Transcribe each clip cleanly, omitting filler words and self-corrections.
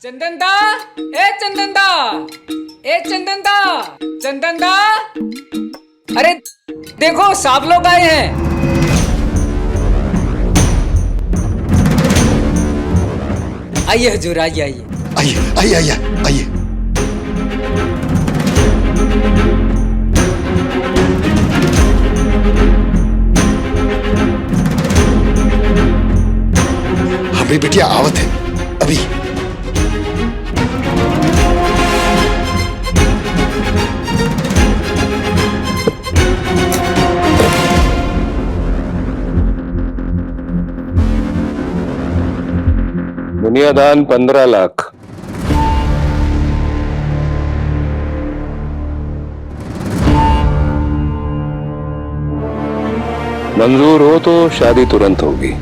चंदन दा, ए चंदन दा, ए चंदन दा, चंदन दा, अरे देखो सब लोग आए हैं। आइए हुजूर, आइए आइए आइए आइए आइए आइए। हमारी बिटिया आवत है अभी। दुनियादान 15 लाख। मंजूर हो तो शादी तुरंत होगी।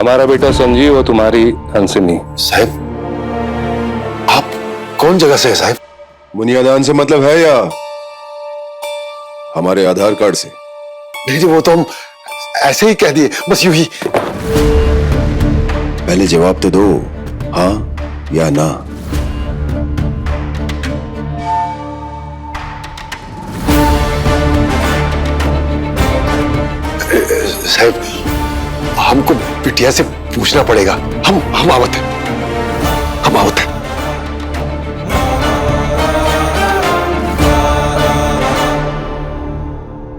हमारा बेटा संजीव और तुम्हारी हंसिनी। साहब आप कौन जगह से है साहब? बुनियादान से मतलब है या हमारे आधार कार्ड से? नहीं जी, वो तो हम ऐसे ही कह दिए, बस यूं ही। पहले जवाब तो दो, हाँ या ना। साहब हमको बिटिया से पूछना पड़ेगा। हम आवत है, हम आवत है।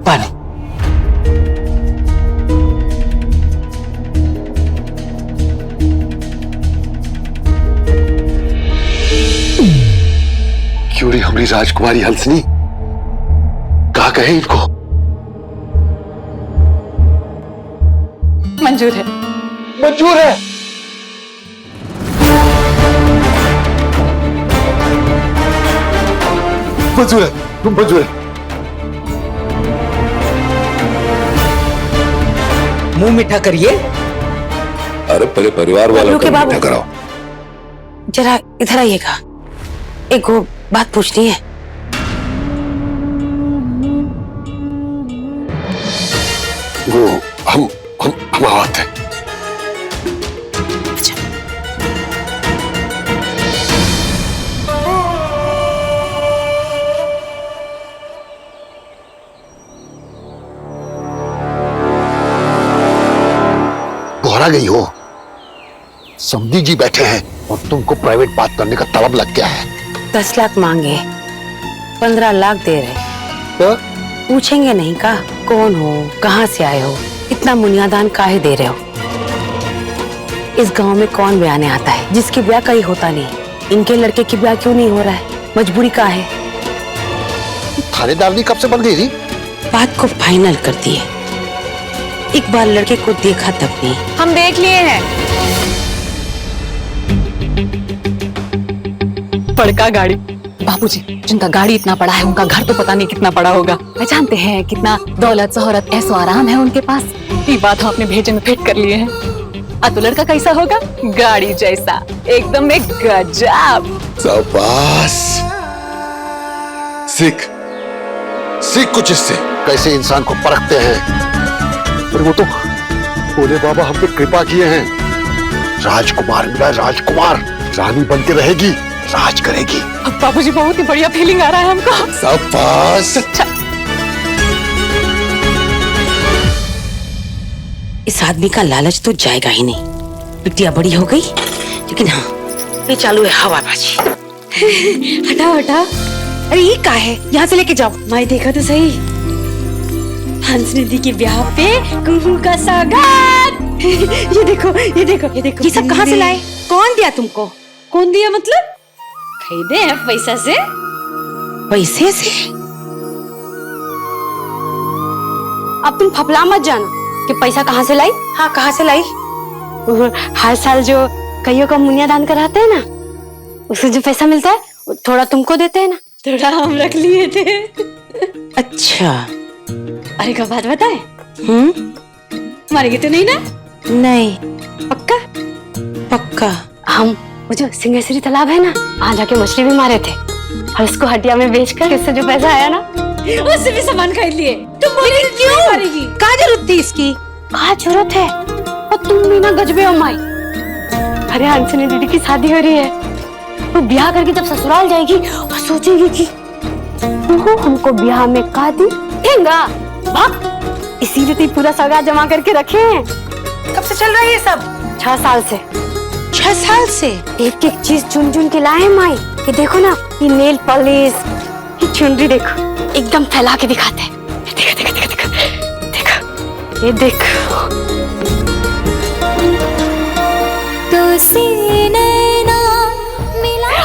पानी। क्यों रे हमारी राजकुमारी हंसनी, कहा कहे इनको? मंजूर है। मंजूर है। मंजूर है, मंजूर है। मुंह मीठा करिए। अरे पहले परिवार वालों को बाबू इकट्ठा कराओ। जरा इधर आइएगा, एक वो बात पूछनी है। वो हम आवत है। दोहरा गई हो। समधी जी बैठे हैं और तुमको प्राइवेट बात करने का तलब लग गया है। 10 लाख मांगे, 15 लाख दे रहे। तो? पूछेंगे नहीं का कौन हो, कहाँ से आए हो, इतना मुनियादान काहे दे रहे हो? इस गांव में कौन ब्याने आता है जिसकी ब्याह कहीं होता नहीं? इनके लड़के की ब्याह क्यों नहीं हो रहा है? मजबूरी का है? थानेदारनी कब से बन गई थी? बात को फाइनल कर दिए। एक बार लड़के को देखा तब नहीं। हम देख लिए हैं। बड़का गाड़ी। बाबूजी, जिनका गाड़ी इतना बड़ा है उनका घर तो पता नहीं कितना बड़ा होगा। जानते हैं कितना दौलत शोहरत ऐसो आराम है उनके पास। ये बात हम अपने भेजे में फिट कर लिए हैं। तो लड़का कैसा होगा? गाड़ी जैसा, एकदम एक गजब। शाबाश। सीख सीख कुछ इससे। कैसे इंसान को परखते हैं। पर वो तो भोले बाबा हम पे कृपा किए हैं। राजकुमार मिला, राजकुमार। रानी बन के रहेगी, राज करेगी। अब बाबूजी बहुत ही बढ़िया फीलिंग आ रहा है हमको। शाबाश। अच्छा, इस आदमी का लालच तो जाएगा ही नहीं। बिटिया बड़ी हो गई, लेकिन हाँ ये चालू है हवाबाजी। हटाओ हटाओ। अरे ये क्या है? यहाँ से लेके जाओ। मैं देखा तो सही, हंसनी दी के ब्याह पे कुहू का सौगात। ये देखो ये देखो ये देखो। ये सब कहाँ से लाए? कौन दिया तुमको? कौन दिया मतलब? खरीदे हैं पैसा से। पैसे से? अब तुम फपला मत जाना कि पैसा कहाँ से लाई। हाँ कहाँ से लाई? हर साल जो कईयों का मुनियादान कराते हैं ना, उससे जो पैसा मिलता है वो थोड़ा तुमको देते हैं ना, थोड़ा हम रख लिए थे। अच्छा। अरे का बात बताए, मारेगी तो नहीं ना? नहीं। पक्का? पक्का। हम वो जो सिंहेश्वरी तालाब है ना, वहाँ जाके मछली भी मारे थे और उसको हटिया में बेचकर इससे जो पैसा आया ना, उससे भी सामान खरीद लिए। तुम बोली क्यों मारेगी? क्या जरूरत थी इसकी? कहाँ जरूरत है? और तुम भी ना गजबे हो माई। अरे हंसनी दीदी की शादी हो रही है। वो ब्याह करके जब ससुराल जाएगी और सोचेगी कि वो हमको ब्याह में का दी देंगा। भाग, इसीलिए तो पूरा सौगात जमा करके रखे हैं। कब से चल रहा है ये सब? 6 साल से। 6 साल से? एक एक चीज चुन चुन के लाए माई। ये देखो ना, ये नेल पॉलिश, ये चुनरी देखो, एकदम फैला के दिखाते हैं। देखो देखो देखो देखो देखो, ये देखो।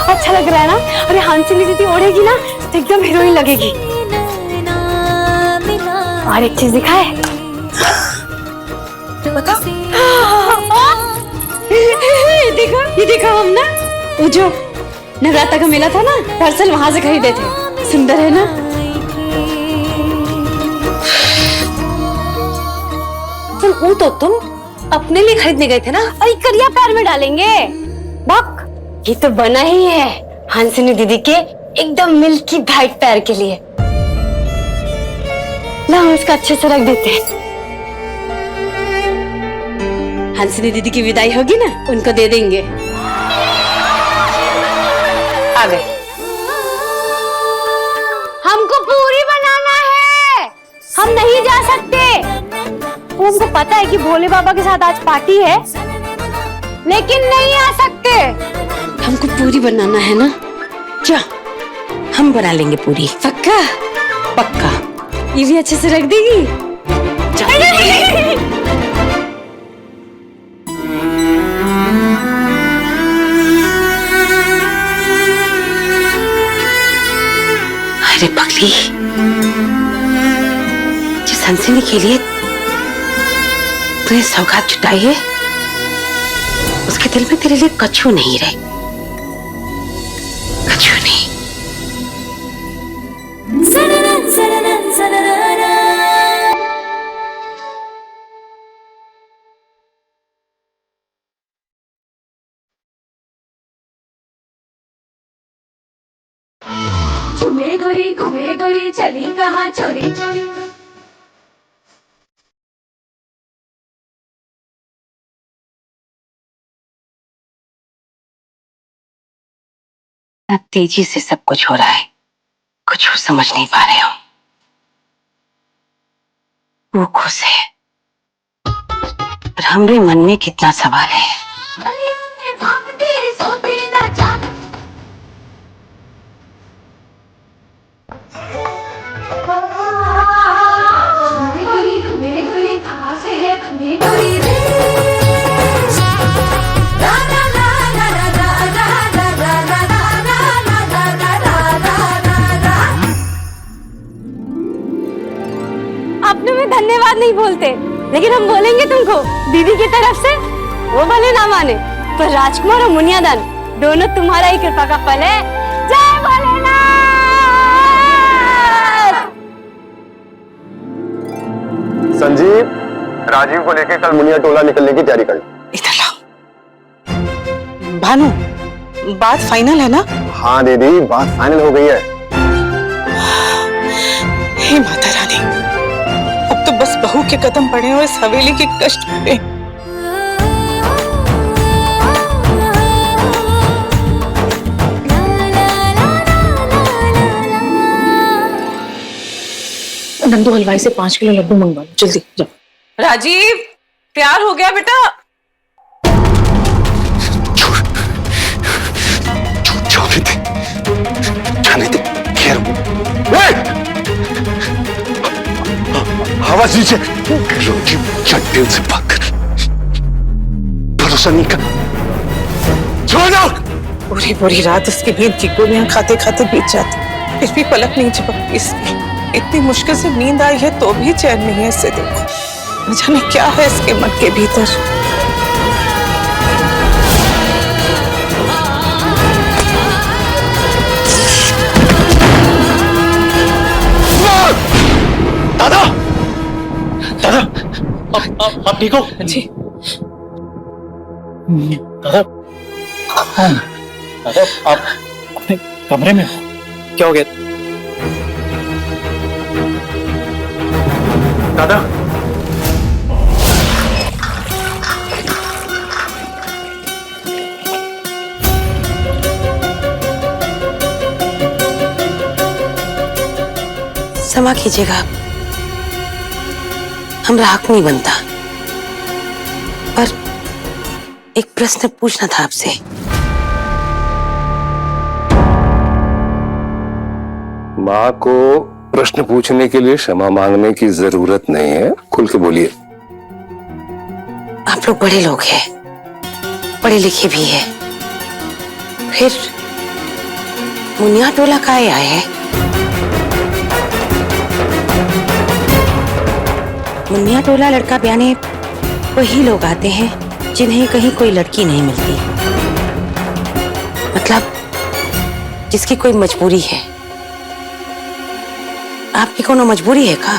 अच्छा लग रहा है ना? अरे हंसनी दीदी ओढ़ेगी ना तो एकदम हीरोइन लगेगी। और एक चीज दिखाए, ये देखो हम ना वो जो नवरात्र का मेला था ना, दरअसल वहां से खरीदे थे। सुंदर है ना? वो तो तुम अपने लिए खरीदने गए थे ना? अरे करिया पैर में डालेंगे। बक, ये तो बना ही है हंसनी दीदी के एकदम मिल्की ब्राइट पैर के लिए। ला, हम इसका अच्छे से रख देते हैं। हंसनी दीदी की विदाई होगी ना, उनको दे देंगे। आ गए। हमको पूरी बनाना है, हम नहीं जा सकते। वो हमको पता है कि भोले बाबा के साथ आज पार्टी है, लेकिन नहीं आ सकते। हमको पूरी बनाना है ना? जा, हम बना लेंगे पूरी। पक्का? पक्का। ये भी अच्छे से रख देगी। अरे पगली, जिस हंसनी के लिए तूने सौगात जुटाई है, उसके दिल में तेरे लिए कछु नहीं रहे, कछु नहीं। घूमे गोरी चली कहाँ चोरी चोरी। तेजी से सब कुछ हो रहा है, कुछ समझ नहीं पा रहे हो। वो खुश है, पर हमारे मन में कितना सवाल है। अपने में धन्यवाद नहीं बोलते, लेकिन हम बोलेंगे तुमको दीदी की तरफ से। वो भले ना माने, पर राजकुमार और मुनियादान दोनों तुम्हारा ही कृपा का फल है। जय भोलेनाथ। संजीव, राजीव को लेकर कल मुनिया टोला निकलने की तैयारी कर लो। इधर लाओ। भानु, बात फाइनल है ना? हाँ दीदी, बात फाइनल हो गई है। हे माता रानी, अब तो बस बहू के कदम पड़े और इस हवेली के कष्ट पे। नंदू हलवाई से 5 किलो लड्डू मंगवा लो, जल्दी जाओ। राजीव, प्यार हो गया बेटा? जाने दे, खैर आवाज नीचे। रोटी चट्टे से भागकर भरोसा नहीं कर। छोड़ो। पूरी पूरी रात उसकी नींद की गोलियां खाते खाते बीत जाती, फिर भी पलक नहीं झपकती इसकी। इतनी मुश्किल से नींद आई है तो भी चैन नहीं है इसे। देखो, न जाने क्या है इसके मन के भीतर। दादा, दादा, आप ठीक हो? जी। दादा, दादा, आप अपने कमरे में हो? क्या हो गया? दादा, क्षमा कीजिएगा, हमरा हक नहीं बनता, पर एक प्रश्न पूछना था आपसे। माँ को प्रश्न पूछने के लिए क्षमा मांगने की जरूरत नहीं है, खुल के बोलिए। आप लोग बड़े लोग हैं, पढ़े लिखे भी हैं, फिर मुनिया टोला काहे आए हैं? मुनिया टोला लड़का ब्याने वही लोग आते हैं जिन्हें कहीं कोई लड़की नहीं मिलती, मतलब जिसकी कोई मजबूरी है। आपकी कोनो मजबूरी है का?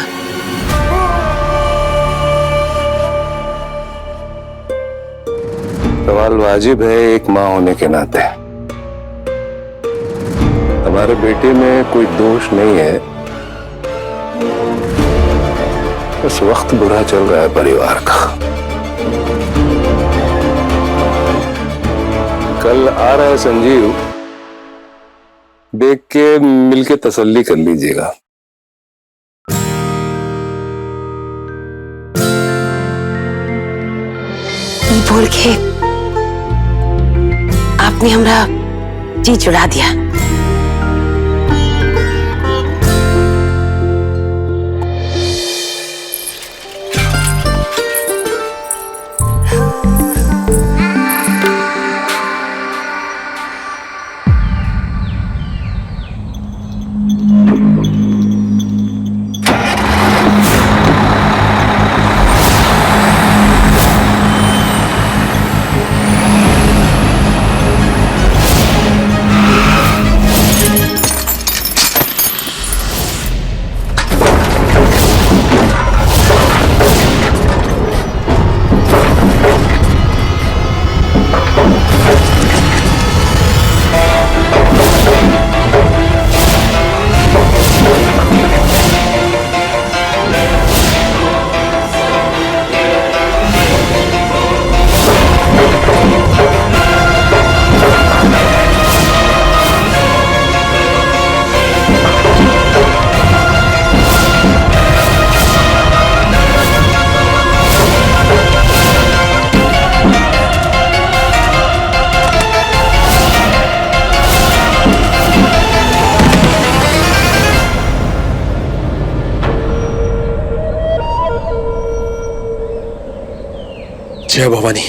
सवाल वाजिब है एक माँ होने के नाते। हमारे बेटे में कोई दोष नहीं है, इस वक्त बुरा चल रहा है परिवार का। कल आ रहा है संजीव, देख के मिलके तसल्ली कर लीजिएगा। बोल के आपने हमरा जी चुरा दिया। जय भवानी।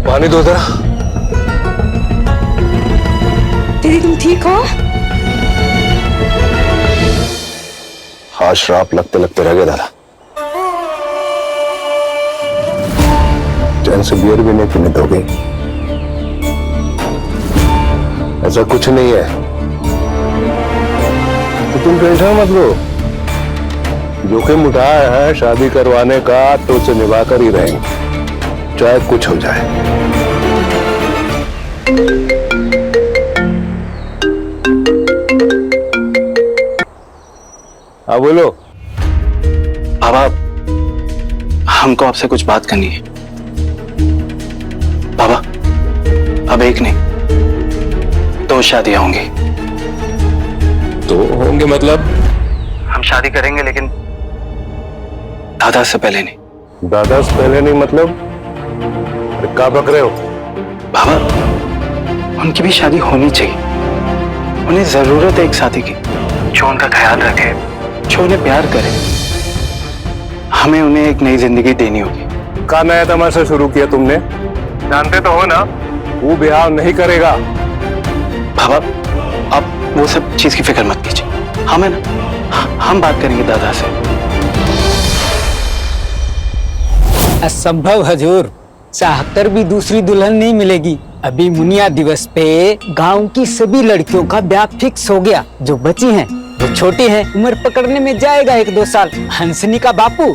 पानी दो जरा। दीदी तुम ठीक हो? हाँ, श्राप लगते लगते रह गया दादा। चैन से बियर भी नहीं पीने दोगे? ऐसा कुछ नहीं है, तो तुम टेंशन मत लो। जोखिम उठाया है शादी करवाने का, तो उसे निभा कर ही रहेंगे, चाहे कुछ हो जाए। हाँ बोलो। बाबा, हमको आपसे कुछ बात करनी है। बाबा, अब एक नहीं 2 शादियां होंगी। तो होंगे मतलब? हम शादी करेंगे, लेकिन दादा से पहले नहीं। दादा से पहले नहीं मतलब? अरे क्या बक रहे हो? बाबा, उनकी भी शादी होनी चाहिए। उन्हें जरूरत है एक साथी की जो उनका ख्याल रखे, जो उन्हें प्यार करे। हमें उन्हें एक नई जिंदगी देनी होगी। का नया तमाशा शुरू किया तुमने? जानते तो हो ना वो ब्याह नहीं करेगा। बाबा, आप वो सब चीज की फिक्र मत कीजिए। हमें ना, हम बात करेंगे दादा से। असंभव हजूर, चाहकर भी दूसरी दुल्हन नहीं मिलेगी। अभी मुनिया दिवस पे गांव की सभी लड़कियों का ब्याह फिक्स हो गया। जो बची हैं वो छोटी हैं, उम्र पकड़ने में जाएगा 1-2 साल। हंसनी का बापू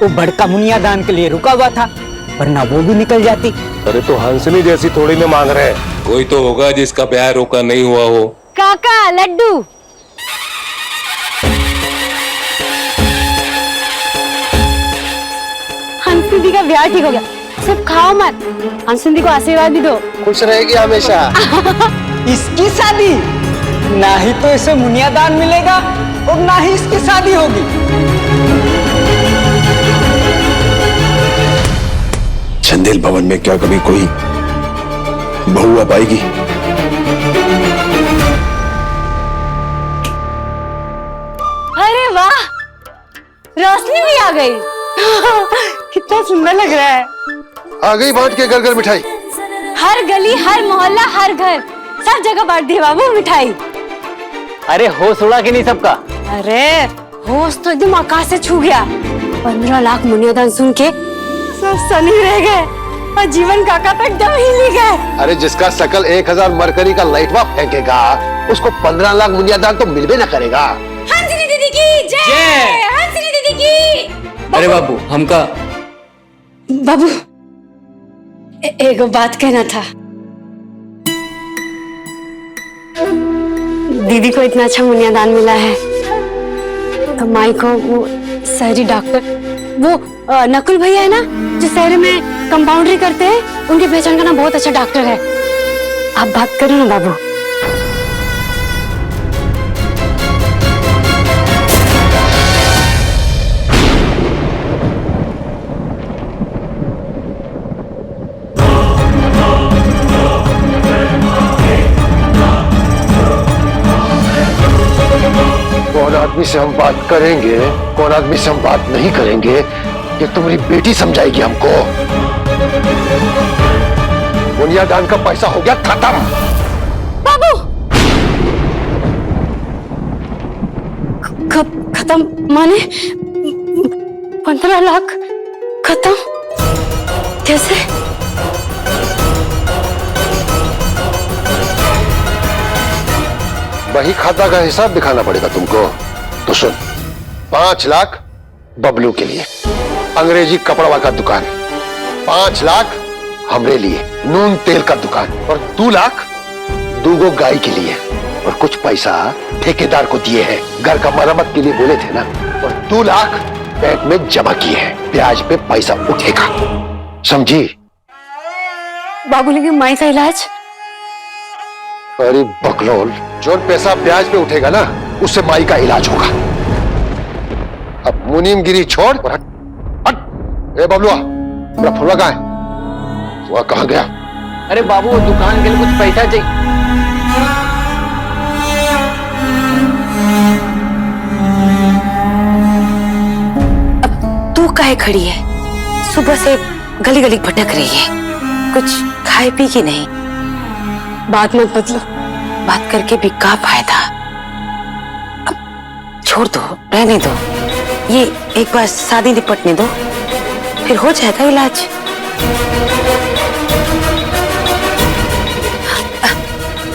वो बड़का मुनिया दान के लिए रुका हुआ था, वरना वो भी निकल जाती। अरे तो हंसनी जैसी थोड़ी न मांग रहे हैं। कोई तो होगा जिसका ब्याह रोका नहीं हुआ हो। काका लड्डू। हंसुदी का ब्याह ठीक हो गया, सिर्फ खाओ मत। हंसुदी को आशीर्वाद भी दो। खुश रहेगी हमेशा। इसकी शादी ना ही तो इसे मुनियादान मिलेगा और ना ही इसकी शादी होगी। चंदेल भवन में क्या कभी कोई बहू आ पाएगी? अरे वाह, रोशनी भी आ गई। कितना सुंदर लग रहा है। आ गई बांट के घर घर मिठाई। हर गली, हर मोहल्ला, हर घर, सब जगह बांट दी बाबू मिठाई। अरे होश उड़ा कि नहीं सबका? अरे होश तो एकदम आकाश से छू गया। 15 लाख मुनियादान सुन के सब सनी रह गए और जीवन काका तक दम हिल गए। अरे जिसका शकल 1000 मरकरी का लाइटवा फेंकेगा उसको 15 लाख मुनियादान तो मिलबे ना करेगा। हंसनी दीदी की जय, हंसनी दीदी की। अरे बाबू हमका बाबू एक बात कहना था। दीदी को इतना अच्छा मुनियादान मिला है तो माई को वो शहरी डॉक्टर, वो नकुल भैया है ना जो शहर में कंपाउंडरी करते हैं, उनके पहचान का ना बहुत अच्छा डॉक्टर है। आप बात करो ना बाबू। कौन आदमी से हम बात करेंगे, कौन आदमी से हम बात नहीं करेंगे, ये तुम्हारी बेटी समझाएगी हमको। मुनियादान का पैसा हो गया खत्म। बाबू खत्म माने 15 लाख खत्म कैसे? वही खाता का हिसाब दिखाना पड़ेगा तुमको। तो सुन, 5 लाख बबलू के लिए अंग्रेजी कपड़वा का दुकान, 5 लाख हमरे लिए नून तेल का दुकान, और 2 लाख 2 गाय के लिए, और कुछ पैसा ठेकेदार को दिए हैं, घर का मरम्मत के लिए बोले थे ना, और 2 लाख बैंक में जमा किए हैं, ब्याज पे पैसा उठेगा, समझी? बाबू लेकिन माई का इलाज? अरे बकलोल, जो पैसा ब्याज पे उठेगा ना उससे माई का इलाज होगा। अब मुनीमगिरी छोड़ और हट, हट। ए बबलुआ, मेरा फुलवा कहाँ है? वह कहाँ गया? अरे बाबू वो दुकान के लिए कुछ पैसा चाहिए। अब तू काहे खड़ी है? सुबह से गली गली भटक रही है, कुछ खाए पी की नहीं? बात मत बदलो, बात करके भी क्या फायदा? अब छोड़ दो, रहने दो, ये एक बार शादी निपटने दो, फिर हो जाएगा इलाज।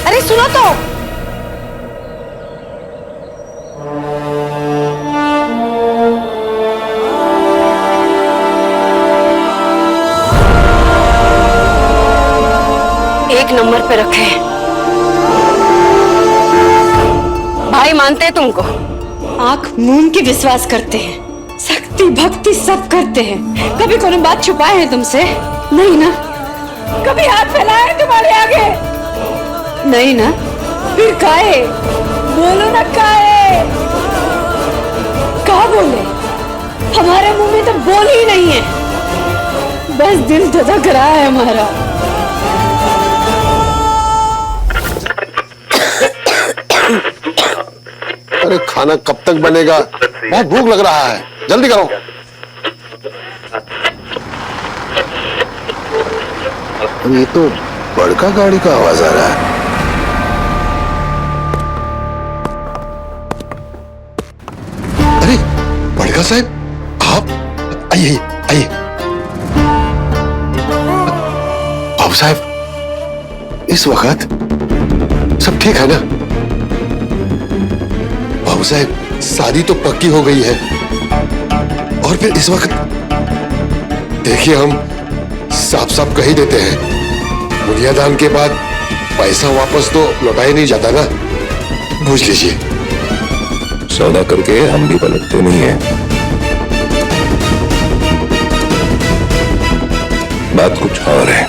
अरे सुनो तो, एक नंबर पे रखे। भाई मानते हैं तुमको, आंख मूंद के विश्वास करते हैं, शक्ति भक्ति सब करते हैं, कभी कोई बात छुपाए हैं तुमसे? नहीं ना? कभी हाथ फैलाए हैं तुम्हारे आगे? नहीं ना? फिर काहे? बोलो ना काहे? कहा बोले? हमारे मुंह में तो बोल ही नहीं है, बस दिल धधक रहा है हमारा। अरे खाना कब तक बनेगा? बहुत भूख लग रहा है, जल्दी करो। ये तो बड़का गाड़ी का आवाज आ रहा है। अरे बड़का साहब, आप आइए आइए। बाबू साहब, इस वक्त सब ठीक है ना? बाबू साहब, शादी तो पक्की हो गई है, और फिर इस वक्त देखिए, हम साफ साफ कह ही देते हैं, मुनियादान के बाद पैसा वापस तो लौटाया नहीं जाता ना, पूछ लीजिए। सौदा करके हम भी पलटते नहीं हैं। बात कुछ और है।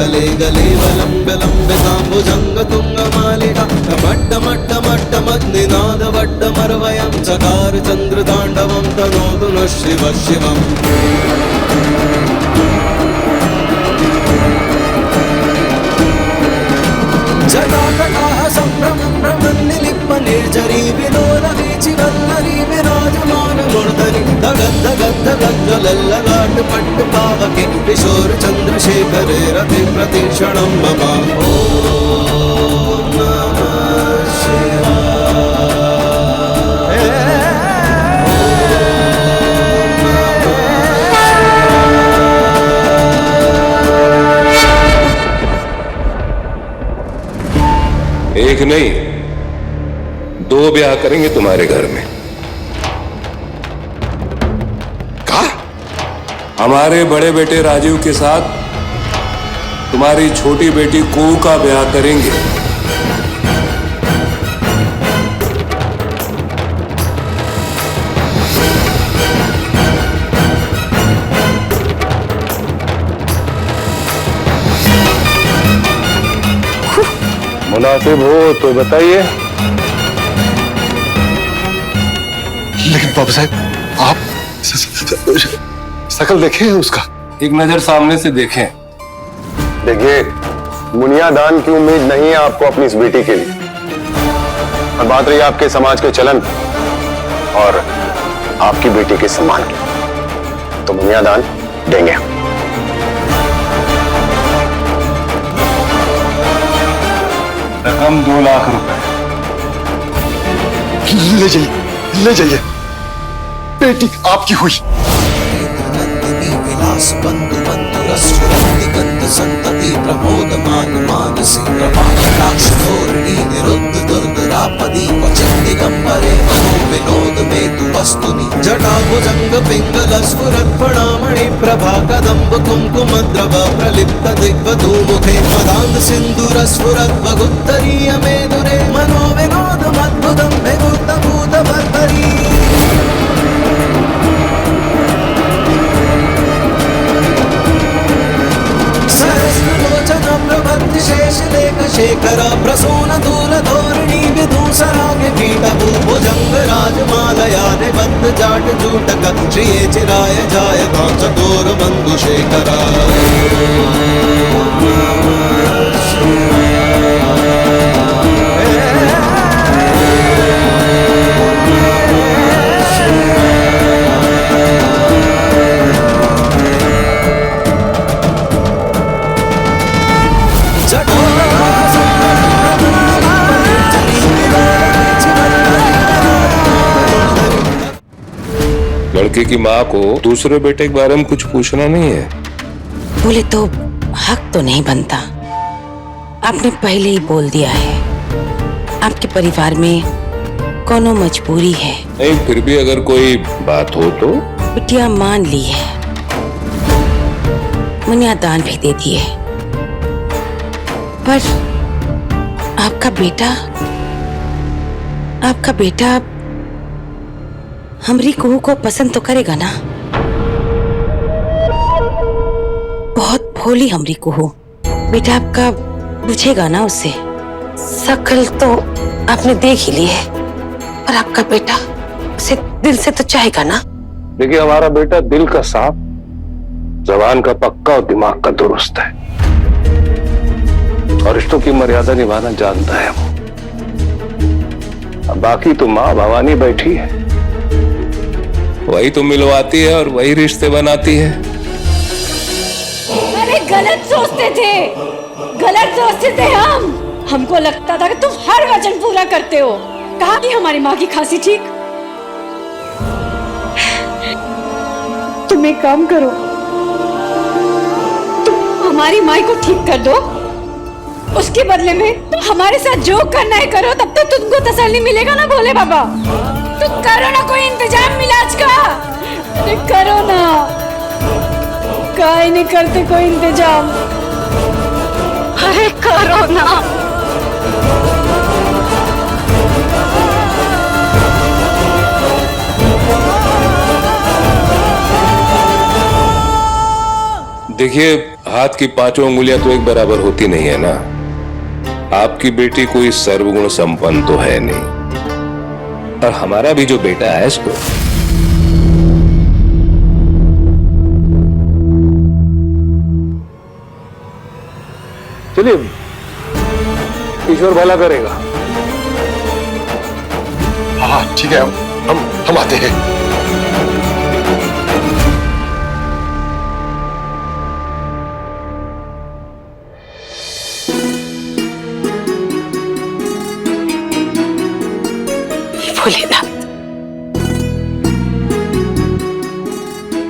गले गले वलंब लंबिताम्बुजंग तुंग मालिका मट्ट मट्ट मट्ट मग्निनाद वट्ट मर्वयं चकार चंद्र तांडवं तनोतु नः शिव शिवम् जटाकटाह सम्भ्रमं भ्रमन्निलिप्प निर्झरी विलोल वीचि वल्लरी विराजमान मूर्धनि धगद् धगद् धगद् ज्वलल्ललाट पट्ट पावके किशोर चंद्रशेखरे रति प्रतिक्षणं मम ॐ नमः शिवाय। एक नहीं, 2 ब्याह करेंगे तुम्हारे घर में। कहा? हमारे बड़े बेटे राजीव के साथ तुम्हारी छोटी बेटी कुहू का ब्याह करेंगे। मुनासिब हो तो बताइए। लेकिन बाबू साहब, आप शकल देखे हैं उसका? एक नजर सामने से देखें। देखिए, मुनिया दान की उम्मीद नहीं है आपको अपनी इस बेटी के लिए। और बात रही आपके समाज के चलन और आपकी बेटी के सम्मान की, तो मुनिया दान देंगे हम। रकम 2 लाख रुपए। ले जाइए, ले जाइए, बेटी आपकी हुई। विलास बंधु बंधु रसुरंति गंध संतति प्रमोद मान मानसी प्रभाकटाक्ष धोरणी निरुद्ध दुर्धरापदी क्वचित दिगंबरे मनो विनोद में तु वस्तुनि जटाभुजंग पिंगल स्फुरत् फणामणि प्रभा कदंब कुंकुमद्रव प्रलिप्त दिग्वधू मुखे मदान्ध सिंधुर स्फुरत् वगुत्तरीय मेदुरे मनो विनोद मद्भुतम् विभूत भूत भर्तरी। शेषलेख शेखर प्रसून दूल धोरणी विदूसरागे पीठ भूभुजंग राजमालया निबद्ध जाट जूटक श्रिये चिराय जाय चकोर बंधु शेखरा। लड़के की माँ को दूसरे बेटे के बारे में कुछ पूछना नहीं है। बोले तो हक तो नहीं बनता। आपने पहले ही बोल दिया है। आपके परिवार में कोनो मजबूरी है। नहीं, फिर भी अगर कोई बात हो तो। बिटिया मान ली है, मुनिया दान भी दे दिए, पर आपका बेटा हमरी कुहू को पसंद तो करेगा ना? बहुत भोली हमरी कुहू, बेटा आपका पूछेगा ना उससे। शकल तो आपने देख ही ली है, पर आपका बेटा उसे दिल से तो चाहेगा ना? देखिए, हमारा बेटा दिल का साफ, जबान का पक्का और दिमाग का दुरुस्त है, और रिश्तों की मर्यादा निभाना जानता है वो। अब बाकी तो माँ भवानी बैठी है, वही तो मिलवाती है और वही रिश्ते बनाती है। अरे गलत सोचते थे हमको लगता था कि तुम हर वचन पूरा करते हो। कहा कि हमारी माँ की खांसी ठीक। तुम एक काम करो, तुम हमारी माँ को ठीक कर दो, उसके बदले में तुम हमारे साथ जो करना है करो, तब तक तुमको तसल्ली मिलेगा ना भोले बाबा। तो करो ना कोई इंतजाम इलाज का। अरे करो ना, काहे नहीं करते कोई इंतजाम? अरे करो ना। देखिए, हाथ की पांचों उंगलियां तो एक बराबर होती नहीं है ना। आपकी बेटी कोई सर्वगुण संपन्न तो है नहीं, और हमारा भी जो बेटा है इसको चलिए, ईश्वर भला करेगा। हाँ ठीक है, हम आते हैं। भोलेनाथ,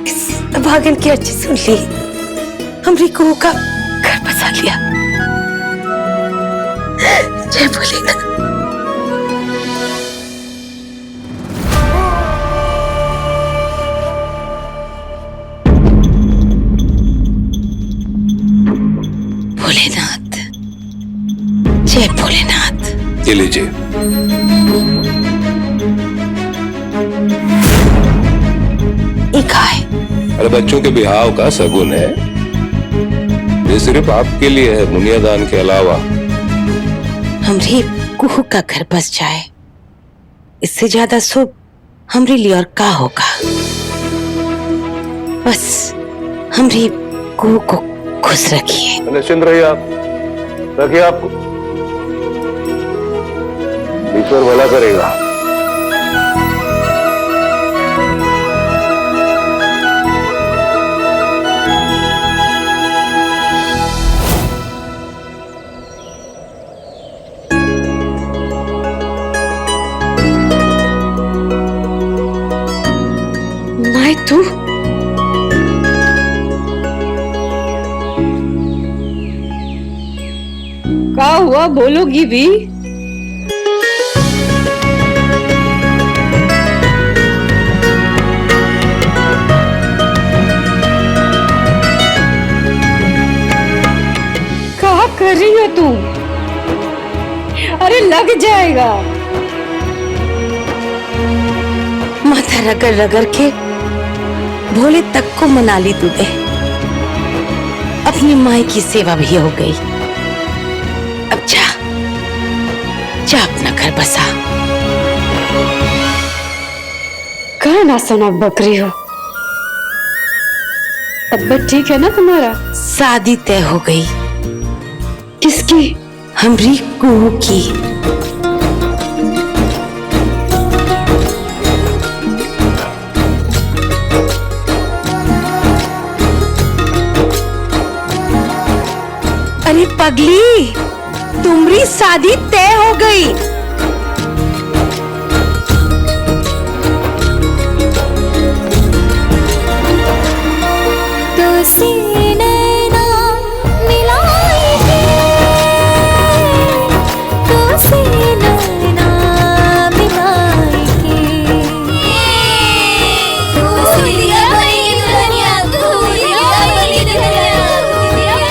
इस भागन की अर्जी सुन ली, हमरी को का घर बसा लिया। जय भोलेनाथ। भोलेनाथ, जय भोलेनाथ। ये लीजिए। अरे बच्चों के बिहाव का सगुन है, ये सिर्फ आपके लिए है, मुनिया दान के अलावा। हमरी कुहू का घर बस जाए, इससे ज्यादा शुभ हमरे लिए और का होगा। बस हमरी कुहू को खुश रखिए। निश्चिंत रहिए आप, रखिए आपको, ईश्वर भला करेगा। तू क्या हुआ, बोलोगी भी? क्या कर रही हो तुम? अरे लग जाएगा। माथा रगड़ रगड़ के भोले तक को मना ली तूने। अपनी माई की सेवा भी हो गई। अब जा जा अपना घर बसा। कहा ना सुना बकरी हो। तबीयत ठीक है ना तुम्हारा? शादी तय हो गई। किसकी? हमरी कुहू की। अरे पगली, तुम्हारी शादी तय हो गई। तो सीने ना मिलाएंगे, तो सीने ना मिलाएंगे, तो सीने बनी दुनिया, तो सीने बनी दुनिया,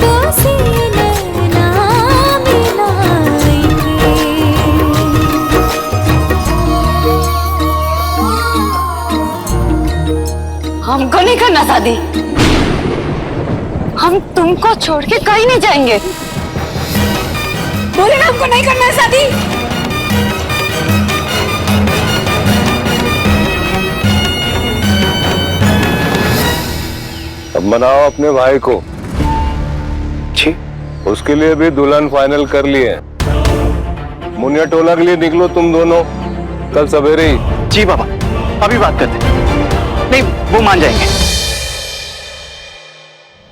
तो सीने ना मिलाएंगे। हमको नहीं करना शादी। हम तुमको छोड़ के कहीं नहीं जाएंगे। बोले ना हमको नहीं करना है शादी। अब मनाओ अपने भाई को। जी, उसके लिए भी दुल्हन फाइनल कर लिए। मुनिया टोला के लिए निकलो तुम दोनों कल सवेरे ही। जी बाबा, अभी बात करते हैं। नहीं, वो मान जाएंगे।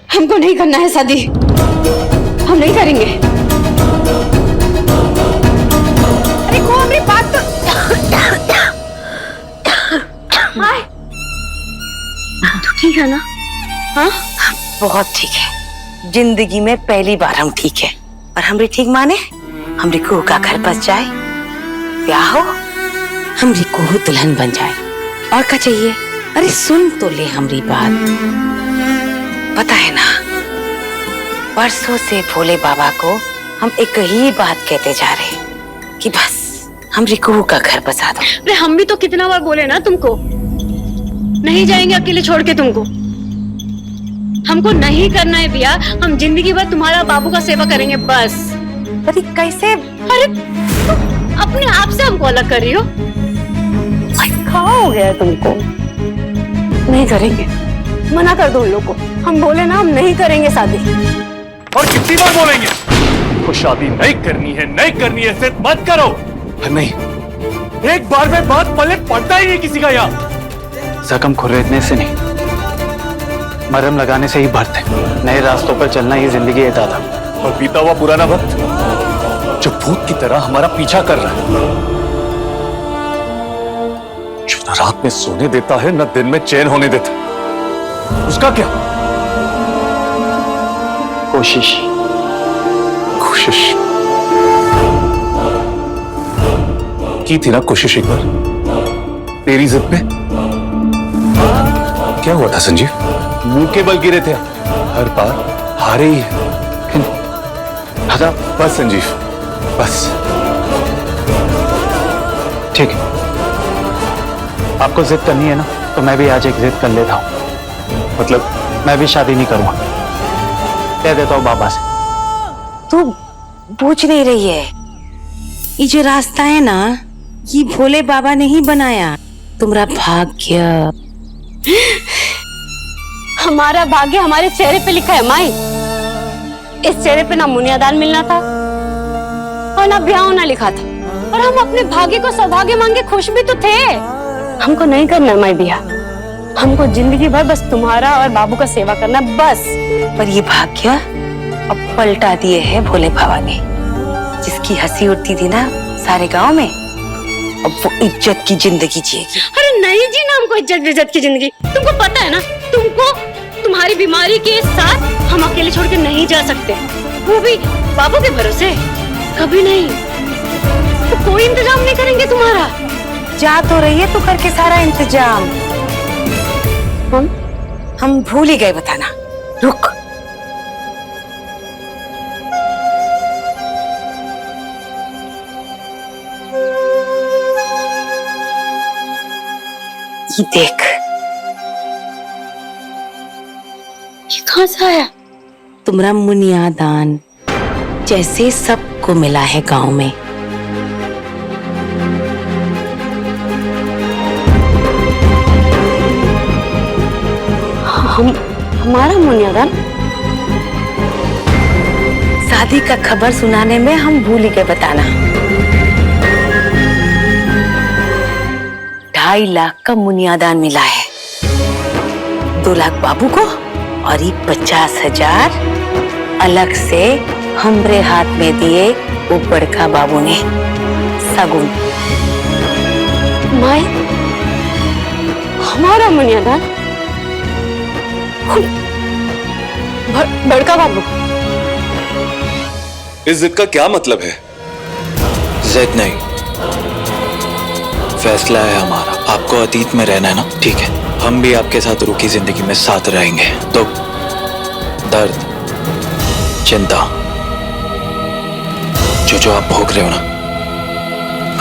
हमको नहीं करना है शादी। हम नहीं करेंगे। अरे को हमारी बात तो तू ठीक है ना? हाँ, बहुत ठीक है। जिंदगी में पहली बार हम ठीक है। और हमरे ठीक माने हमरी कुहू का घर बस जाए, ब्याह हो, हमरी कुहू दुल्हन बन जाए। और क्या चाहिए? अरे सुन तो ले हमरी बात। पता है ना, बरसों से भोले बाबा को हम एक ही बात कहते जा रहे कि बस हमरी कुहू का घर बसा दो। अरे हम भी तो कितना बार बोले ना तुमको, नहीं जाएंगे अकेले छोड़ के तुमको। हमको नहीं करना है ब्याह, हम जिंदगी भर तुम्हारा बाबू का सेवा करेंगे बस। अरे कैसे? अरे तुम अपने आप से हमको अलग कर रही हो। क्या हो गया है तुमको? नहीं करेंगे, मना कर दो उन लोग को। हम बोले ना हम नहीं करेंगे शादी। और कितनी बार बोलेंगे? वो शादी नहीं करनी है, नहीं करनी है, सिर्फ मत करो। नहीं, एक बार में बात पल्ले पड़ता ही नहीं किसी का यार। जख्म खुरेदने से नहीं, मरहम लगाने से ही भरते। नए रास्तों पर चलना ही जिंदगी है दादा। और बीता हुआ पुराना वक्त जो भूत की तरह हमारा पीछा कर रहा है, जो न रात में सोने देता है न दिन में चैन होने देता, उसका क्या? कोशिश की थी ना कोशिश एक बार, तेरी जिद पे। क्या हुआ था संजीव? मुंह के बल गिरे थे, हर बार हारे ही है। बस संजीव, बस। ठीक है, आपको जिद करनी है ना, तो मैं भी आज एक जिद कर लेता हूँ। मतलब? मैं भी शादी नहीं करूंगा, कह देता हूँ बाबा से। तू पूछ नहीं रही है। ये जो रास्ता है ना, ये भोले बाबा ने ही बनाया। तुम्हारा भाग्य, हमारा भाग्य हमारे चेहरे पे लिखा है माई। इस चेहरे पे ना मुनियादान मिलना था और ना ब्याह होना लिखा था, और हम अपने भाग्य को सौभाग्य मान के खुश भी तो थे। हमको नहीं करना माई ब्याह, हमको जिंदगी भर बस तुम्हारा और बाबू का सेवा करना बस। पर ये भाग्य अब पलटा दिए है भोले बाबा ने। जिसकी हंसी उठती थी ना सारे गांव में, अब वो इज्जत की जिंदगी जिएगी। अरे नहीं जीना हमको इज्जत की जिंदगी। तुमको पता है ना, तुमको तुम्हारी बीमारी के साथ हम अकेले छोड़ के नहीं जा सकते, वो भी बाबू के भरोसे। कभी नहीं, तो कोई इंतजाम नहीं करेंगे तुम्हारा। जा तो रही है तू करके सारा इंतजाम। हम भूल ही गए बताना। रुक, ये देख। ये कहाँ से आया? तुम्हारा मुनियादान जैसे सबको मिला है गांव में। हमारा मुनियादान? शादी का खबर सुनाने में हम भूल ही गए बताना। 2.5 लाख का मुनियादान मिला है। 2 लाख बाबू को और ये 50,000 अलग से हमरे हाथ में दिए वो बड़का बाबू ने सगुन। माई, हमारा मुनियादान? बड़का बाबू? इस जिद का क्या मतलब है? जिद नहीं, फैसला है हमारा। आपको अतीत में रहना है ना, ठीक है, हम भी आपके साथ रूखी जिंदगी में साथ रहेंगे। दुख, दर्द, चिंता, जो आप भोग रहे हो ना,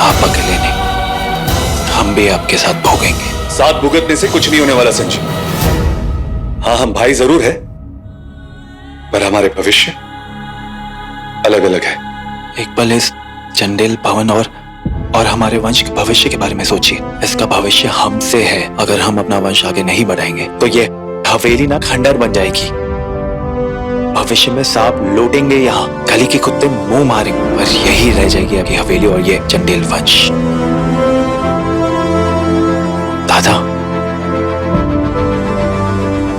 आप अकेले नहीं, हम भी आपके साथ भोगेंगे। साथ भुगतने से कुछ नहीं होने वाला संजीव। हाँ, हम भाई जरूर है, पर हमारे भविष्य अलग अलग है। एक पल इस चंडेल भवन और हमारे वंश के भविष्य के बारे में सोचिए। इसका भविष्य हमसे है। अगर हम अपना वंश आगे नहीं बढ़ाएंगे तो ये हवेली ना खंडर बन जाएगी। भविष्य में सांप लौटेंगे यहाँ, गली के कुत्ते मुंह मारेंगे, और यही रह जाएगी आपकी हवेली और ये चंडेल वंश। दादा,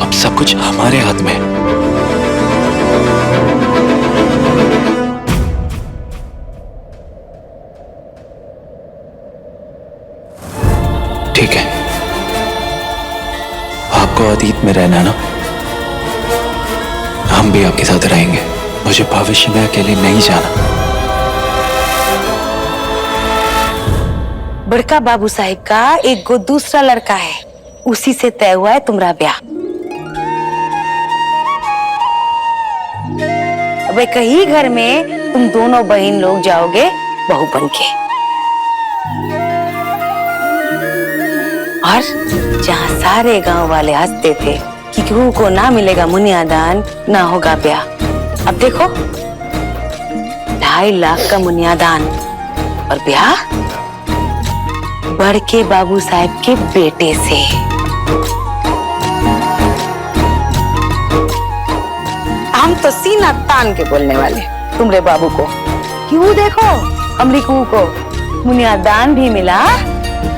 अब सब कुछ हमारे हाथ में है। ठीक है, आपको अतीत में रहना है ना, हम भी आपके साथ रहेंगे। मुझे भविष्य में अकेले नहीं जाना। बड़का बाबू साहिब का एक गो दूसरा लड़का है, उसी से तय हुआ है तुम्हारा ब्याह। अब एक ही घर में तुम दोनों बहन लोग जाओगे बहू बन के, और जहाँ सारे गांव वाले हंसते थे कि केहू को ना मिलेगा मुनियादान, ना होगा ब्याह। अब देखो 2.5 लाख का मुनियादान और ब्याह बड़ के बाबू साहब के बेटे से। हम तो सीना तान के बोलने वाले तुमरे बाबू को, क्यों देखो अमरीकू को मुनियादान भी मिला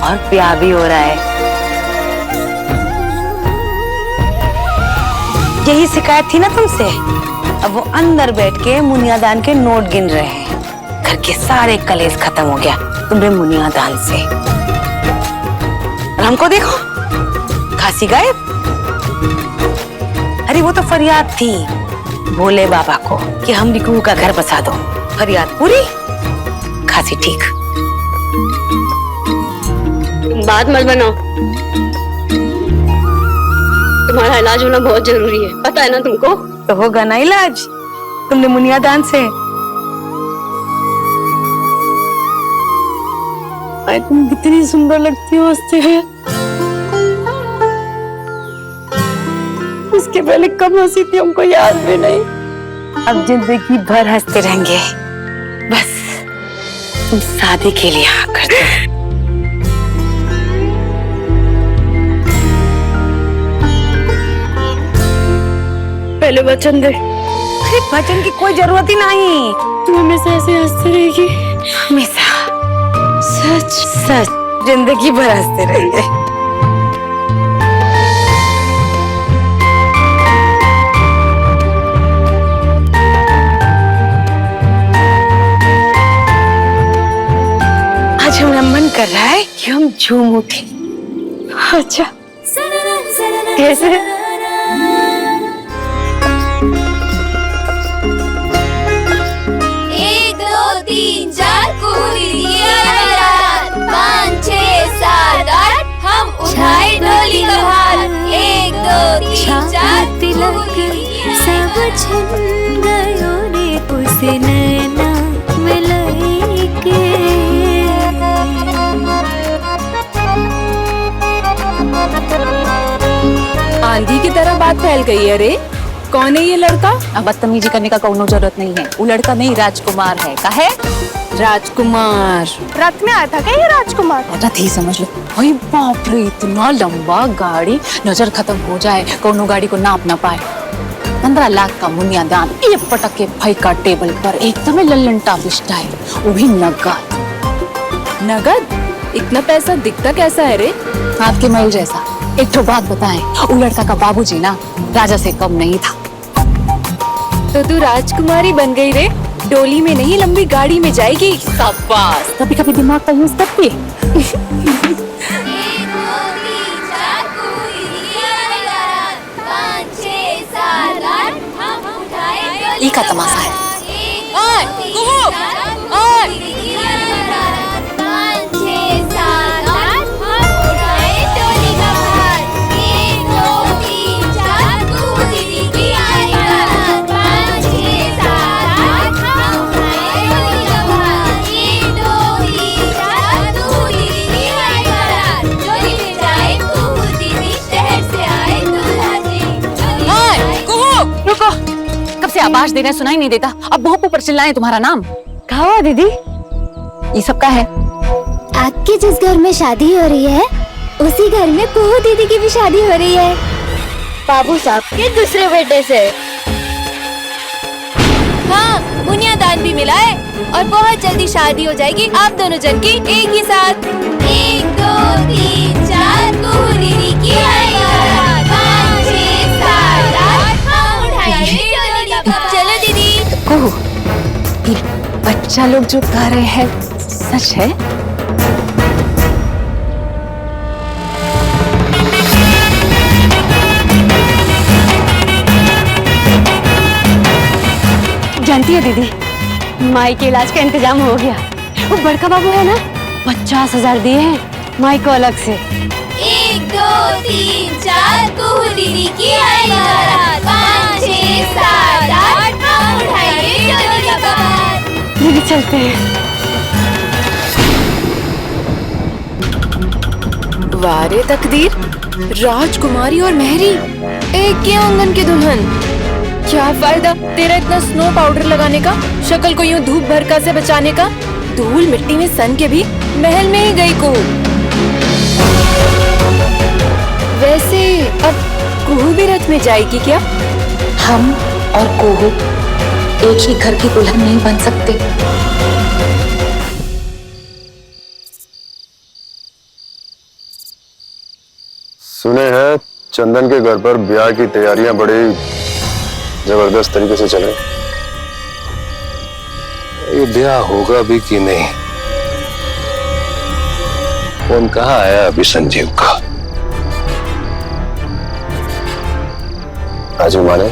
और ब्याह भी हो रहा है। यही शिकायत थी ना तुमसे, अब वो अंदर बैठ के मुनियादान के नोट गिन रहे हैं। घर के सारे कलेश खत्म हो गया तुम्हारे मुनियादान से। और हमको देखो खांसी गायब। अरे वो तो फरियाद थी भोले बाबा को कि हम रिकू का घर बसा दो। फरियाद पूरी, खांसी ठीक। बात मत बनाओ, तुम्हारा इलाज होना बहुत जरूरी है, पता है ना तुमको। तो होगा ना इलाज तुमने मुनियादान से। तुम कितनी सुंदर लगती हो हंसते हैं। उसके पहले कब हंसी थी हमको याद भी नहीं। अब जिंदगी भर हंसते रहेंगे, बस तुम शादी के लिए हाँ कर दो। पहले वचन दे। अरे वचन की कोई जरूरत ही नहीं, तू हमेशा ऐसे हंसती रहेगी। हमेशा सच सच जिंदगी भर हंसते रहेंगे। आज हमारा मन कर रहा है कि हम झूम उठे। अच्छा कैसे? उठाए डोली का हार, 1 2 3 4 तिलक सब छिन गयो रे उसे नैना मिलाई के। आंधी की तरह बात फैल गई है रे। कौन है ये लड़का? अब बदतमीजी करने का कोनो जरूरत नहीं है। वो लड़का नहीं राजकुमार है। का है राजकुमार। रात में आया था क्या ये राजकुमार? रथ ही समझ लो। भाई बाप रे, इतना लंबा गाड़ी, नजर खत्म हो जाए, कोनो गाड़ी को नाप ना पाए। 15 लाख का मुनियादान, ये पटक के भाई का टेबल पर एकदम लल्लन टाप स्टाइल, वो भी नगद। नगद? इतना पैसा दिखता कैसा है रे? आपके महल जैसा। एक तो बात बताएं, वो लड़का का बाबूजी ना राजा से कम नहीं था। तो तू राजकुमारी बन गई रे। डोली में नहीं, लंबी गाड़ी में जाएगी। शाबाश, कभी कभी दिमाग का यूज करती है। ये का तमाशा है? से आवाज दे रहे हैं, सुनाई नहीं देता। अब बहुत ऊपर चिल्लाएं तुम्हारा नाम। कहाँ हुआ दीदी? ये सब का है? आपके जिस घर में शादी हो रही है उसी घर में कुहू दीदी की भी शादी हो रही है, बाबू साहब के दूसरे बेटे से। हाँ, मुनियादान भी मिला है और बहुत जल्दी शादी हो जाएगी आप दोनों जन की एक ही साथ। 1 2 3 4 कुहू दीदी की आई, 5 6 7 8 हम उठाएंगे। चलो दीदी। कुहू, ये बच्चा लोग जो गा रहे हैं सच है? जानती है दीदी, माई के इलाज का इंतजाम हो गया। वो बड़का बाबू है ना, 50,000 दिए हैं माई को अलग से। 1 2 3 4 कुहू दीदी की आई, 5 6 7 8 हम उठाएंगे डोली का बार। दीदी चलते हैं। वारे तकदीर, राजकुमारी और मेहरी एक के आंगन की दुल्हन। क्या फायदा तेरा इतना स्नो पाउडर लगाने का, शक्ल को यूं धूप भड़का से बचाने का। धूल मिट्टी में सन के भी महल में ही गई को। वैसे अब कुहू भी रथ में जाएगी क्या? हम और कोहू एक ही घर की दुल्हन नहीं बन सकते। सुने हैं चंदन के घर पर ब्याह की तैयारियां बड़ी जबरदस्त तरीके से चल रही। ये ब्याह होगा भी कि नहीं? फोन कहाँ आया अभी संजीव का? आज माने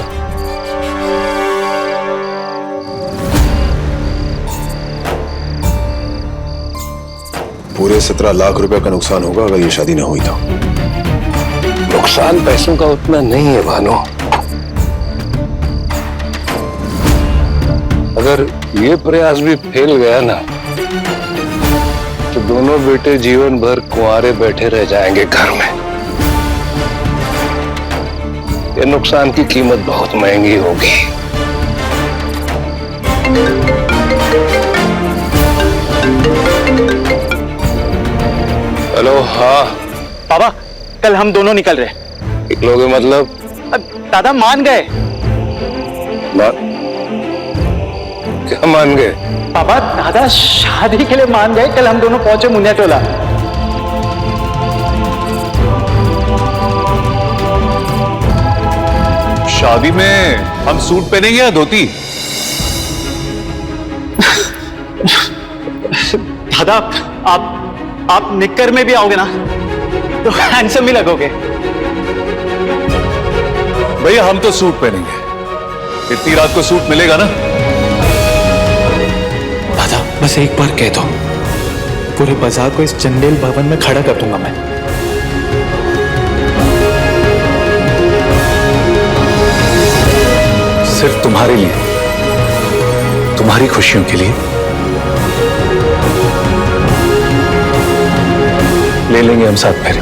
पूरे 17 लाख रुपए का नुकसान होगा अगर ये शादी ना हुई तो। नुकसान पैसों का उतना नहीं है भानु। अगर ये प्रयास भी फेल गया ना तो दोनों बेटे जीवन भर कुंवारे बैठे रह जाएंगे घर में। ये नुकसान की कीमत बहुत महंगी होगी। हेलो। हाँ पापा, कल हम दोनों निकल रहे। निकलोगे मतलब? दादा मान गए। क्या मान गए? पापा, दादा शादी के लिए मान गए। कल हम दोनों पहुंचे मुनिया टोला। शादी में हम सूट पहनेंगे या धोती? दादा, आप निक्कर में भी आओगे ना तो हैंडसम भी लगोगे। भैया हम तो सूट पहनेंगे। इतनी रात को सूट मिलेगा ना? दादा बस एक बार कह दो, पूरे बाजार को इस चंदेल भवन में खड़ा कर दूंगा मैं। सिर्फ तुम्हारे लिए, तुम्हारी खुशियों के लिए ले लेंगे हम साथ फिर।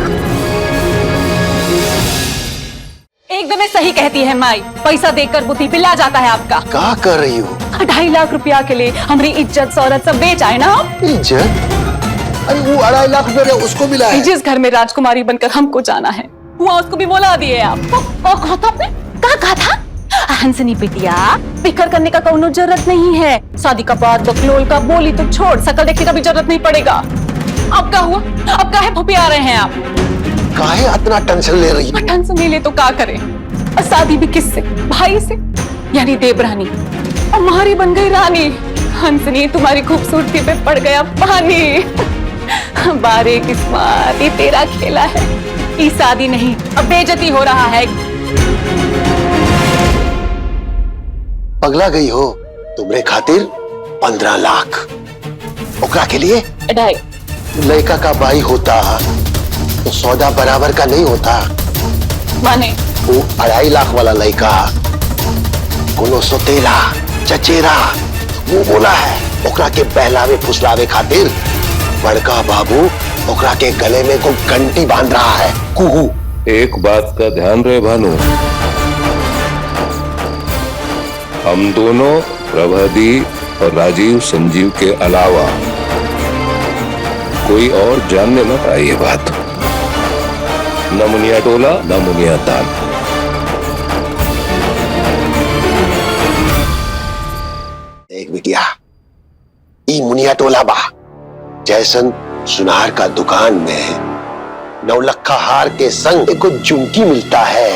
एकदम सही कहती है माई, पैसा देकर बुद्धि बिला जाता है आपका। क्या कर रही हो? 2.5 लाख रुपया के लिए हमारी इज्जत शौहरत सब बेच आए ना आप। इज्जत? अरे वो 2.5 लाख रुपया उसको मिला है। जिस घर में राजकुमारी बनकर हमको जाना है वहाँ उसको भी बोला दिए आप। और कहा था आपने? कहा था? हंसनी बिटिया, फिक्र करने का कोनो जरूरत नहीं है। शादी का बाद बकलोल का बोली तो छोड़, शकल देखने का भी जरूरत नहीं पड़ेगा। अब क्या हुआ? अब काहे फुफी आ रहे हैं आप? काहे इतना टेंशन ले रही है? टेंशन नहीं ले तो क्या करें? और शादी भी किससे? भाई से, यानी देवरानी। और मारी बन गई रानी। हंसनी, तुम्हारी खूबसूरती पे पड़ गया पानी। बारे किस्मत, ये तेरा खेला है। ये शादी नहीं, अब बेइज्जती हो रहा है। पगला गई हो? तुमरे खातिर 15 लाख। ओकरा के लिए 2.5 लड़का का भाई होता तो सौदा बराबर का नहीं होता। माने वो 2.5 लाख वाला लड़का कोनो सोतेला चचेरा वो बोला है ओकरा के बहलावे फुसलावे खातिर बड़का बाबू ओकरा के गले में को घंटी बांध रहा है। कुहू। एक बात का ध्यान रहे भानु, हम दोनों प्रभादी और राजीव संजीव के अलावा कोई और जानने न पाए ये बात। न मुनिया टोला न मुनिया दान। एक बिटिया, ई मुनिया टोला बा जैसन सुनार का दुकान में 9 लखा हार के संग को झुमकी मिलता है,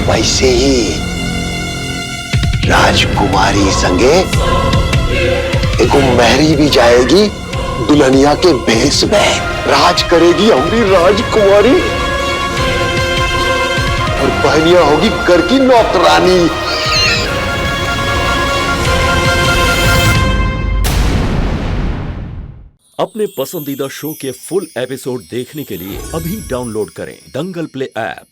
वैसे ही राजकुमारी संगे एक मेहरी भी जाएगी दुल्हनिया के भेष में। राज करेगी हमारी राजकुमारी और बहनिया होगी घर की नौकरानी। अपने पसंदीदा शो के फुल एपिसोड देखने के लिए अभी डाउनलोड करें दंगल प्ले ऐप।